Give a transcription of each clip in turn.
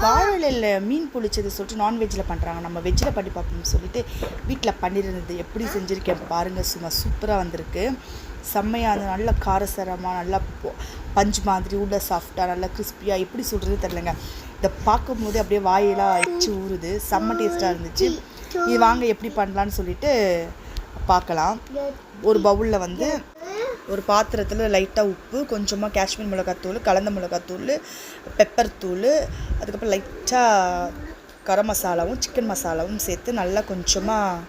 வாழையில மீன் பொழிச்சது சொல்லிட்டு நான்வெஜ்ஜில் பண்ணுறாங்க. நம்ம வெஜ்ஜில் பண்ணி பார்ப்போம்னு சொல்லிட்டு வீட்டில் பண்ணியிருந்தது. எப்படி செஞ்சுருக்கேன் பாருங்கள், சும்மா சூப்பராக வந்திருக்கு. செம்மையாக அந்த நல்ல காரசாரமாக நல்லா பஞ்சு மாதிரி உள்ள சாஃப்டாக நல்லா கிறிஸ்பியாக எப்படி சொல்கிறது தெரிலங்க. இதை பார்க்கும் போது அப்படியே வாயெல்லாம் வச்சு ஊறுது. செம்ம டேஸ்ட்டாக இருந்துச்சு. இது வாங்க எப்படி பண்ணலான்னு சொல்லிட்டு பார்க்கலாம். ஒரு பவுலில் வந்து ஒரு பாத்திரத்தில் லைட்டாக உப்பு, கொஞ்சமாக காஷ்மீர் மிளகாத்தூள், கலந்த மிளகாத்தூள், பெப்பர் தூள், அதுக்கப்புறம் லைட்டாக கரம் மசாலாவும் சிக்கன் மசாலாவும் சேர்த்து நல்லா கொஞ்சமாக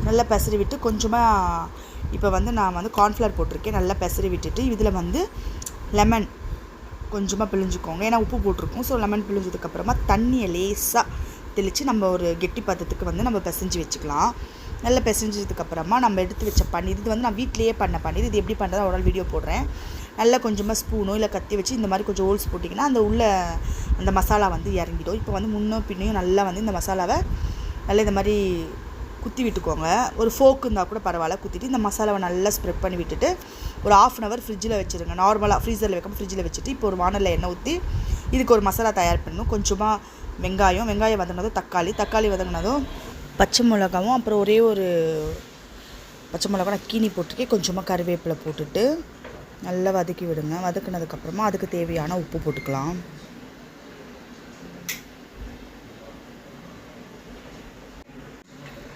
நல்லா பெசரி விட்டு கொஞ்சமாக இப்போ வந்து நான் வந்து கார்ன்ஃப்ளவர் போட்டிருக்கேன். நல்லா பெசரி விட்டுட்டு இதில் வந்து லெமன் கொஞ்சமாக பிழிஞ்சுக்கோங்க. ஏன்னா உப்பு போட்டிருக்கோம். ஸோ லெமன் பிழிஞ்சதுக்கப்புறமா தண்ணியை லேசாக தெளித்து நம்ம ஒரு கெட்டி பதத்துக்கு வந்து நம்ம பிசைஞ்சு வச்சுக்கலாம். நல்லா பிசைஞ்சதுக்கப்புறமா நம்ம எடுத்து வச்ச பன்னீர், இது வந்து நான் வீட்டிலேயே பண்ண பன்னீர். இது எப்படி பண்ணுறதா ஒரு நாள் வீடியோ போடுறேன். நல்லா கொஞ்சமாக ஸ்பூனோ இல்லை கத்தி வச்சு இந்த மாதிரி கொஞ்சம் ஹோல்ஸ் போட்டிங்கன்னா அந்த உள்ள அந்த மசாலா வந்து இறங்கிடும். இப்போ வந்து முன்னோ பின்னையும் நல்லா வந்து இந்த மசாலாவை நல்லா இந்த மாதிரி குத்தி விட்டுக்கோங்க. ஒரு ஃபோக்கு இருந்தால் கூட பரவாயில்ல, குத்திட்டு இந்த மசாலாவை நல்லா ஸ்ப்ரெட் பண்ணி விட்டுட்டு ஒரு 1/2 hour ஃப்ரிட்ஜில் வச்சுருங்க. நார்மலாக ஃப்ரீசரில் வைக்காமல் ஃப்ரிட்ஜில் வச்சுட்டு இப்போ ஒரு வானலில் எண்ணெய் ஊற்றி இதுக்கு ஒரு மசாலா தயார் பண்ணணும். கொஞ்சமாக வெங்காயம் வதங்கினதும் தக்காளி வதங்கினதும் பச்சை மிளகாவும், அப்புறம் ஒரே ஒரு பச்சை மிளகா நான் கீனி போட்டிருக்கேன். கொஞ்சமாக கருவேப்பிலை போட்டுட்டு நல்லா வதக்கி விடுங்க. வதக்கினதுக்கப்புறமா அதுக்கு தேவையான உப்பு போட்டுக்கலாம்.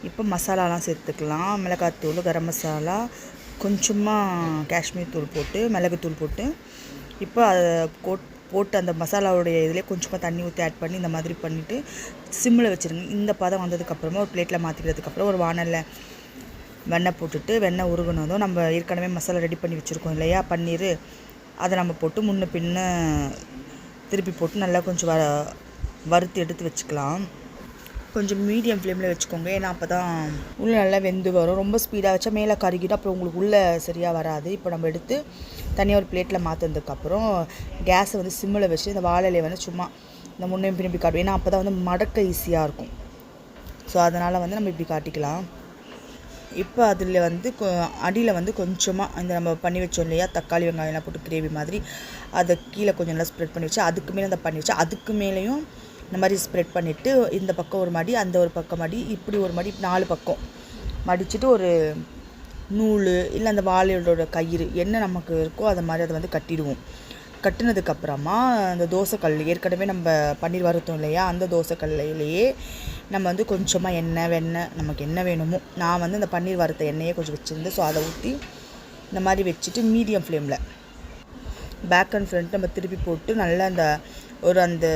இப்போ மசாலாலாம் சேர்த்துக்கலாம். மிளகாத்தூள், கரம் மசாலா, கொஞ்சமாக காஷ்மீர் தூள் போட்டு மிளகுத்தூள் போட்டு இப்போ அதை போட்டு அந்த மசாலாவுடைய இதிலே கொஞ்சமாக தண்ணி ஊற்றி ஆட் பண்ணி இந்த மாதிரி பண்ணிவிட்டு சிம்மில் வச்சுருங்க. இந்த பதம் வந்ததுக்கப்புறமா ஒரு பிளேட்டில் மாற்றிக்கிறதுக்கப்புறம் ஒரு வானலில் வெண்ணெய் போட்டுட்டு வெண்ணெய் உருகுனதும் நம்ம ஏற்கனவே மசாலா ரெடி பண்ணி வச்சுருக்கோம் இல்லையா பன்னீர், அதை நம்ம போட்டு முன்ன பின்ன திருப்பி போட்டு நல்லா கொஞ்சம் வறுத்து எடுத்து வச்சுக்கலாம். கொஞ்சம் மீடியம் ஃப்ளேமில் வச்சுக்கோங்க. ஏன்னா அப்போ தான் உள்ளே நல்லா வெந்து வரும். ரொம்ப ஸ்பீடாக வச்சா மேலே கருகிடும், அப்புறம் உங்களுக்கு உள்ளே சரியாக வராது. இப்போ நம்ம எடுத்து தனியாக ஒரு பிளேட்டில் மாற்றினதுக்கப்புறம் கேஸை வந்து சிம்மில் வச்சு இந்த வாழையில வந்து சும்மா இந்த முன்னையும் பின்னாடி காட்டுவோம். ஏன்னா அப்போ தான் வந்து மடக்க ஈஸியாக இருக்கும். ஸோ அதனால் வந்து நம்ம இப்படி காட்டிக்கலாம். இப்போ அதில் வந்து அடியில் வந்து கொஞ்சமாக இந்த நம்ம பண்ணி வச்சோம் இல்லையா தக்காளி வெங்காயம்லாம் போட்டு கிரேவி மாதிரி, அதை கீழே கொஞ்சம் நல்லா ஸ்ப்ரெட் பண்ணி வச்சு அதுக்கு மேலே அந்த பண்ணி வச்சு அதுக்கு மேலேயும் இந்த மாதிரி ஸ்ப்ரெட் பண்ணிவிட்டு இந்த பக்கம் ஒரு மடி அந்த ஒரு பக்கம் மடி இப்படி ஒரு மடி 4 பக்கம் மடிச்சுட்டு ஒரு நூல் இல்லை அந்த வாழையோட கயிறு என்ன நமக்கு இருக்கோ அதை மாதிரி அதை வந்து கட்டிடுவோம். கட்டினதுக்கப்புறமா அந்த தோசைக்கல் ஏற்கனவே நம்ம பன்னீர் வறுத்தோம் இல்லையா அந்த தோசைக்கல்லையே நம்ம வந்து கொஞ்சமாக வெண்ணெய் நமக்கு என்ன வேணுமோ, நான் வந்து இந்த பன்னீர் வறுத்த எண்ணெயே கொஞ்சம் வச்சுருந்து ஸோ அதை ஊற்றி இந்த மாதிரி வச்சுட்டு மீடியம் ஃப்ளேமில் பேக் அண்ட் ஃப்ரண்ட் நம்ம திருப்பி போட்டு நல்லா அந்த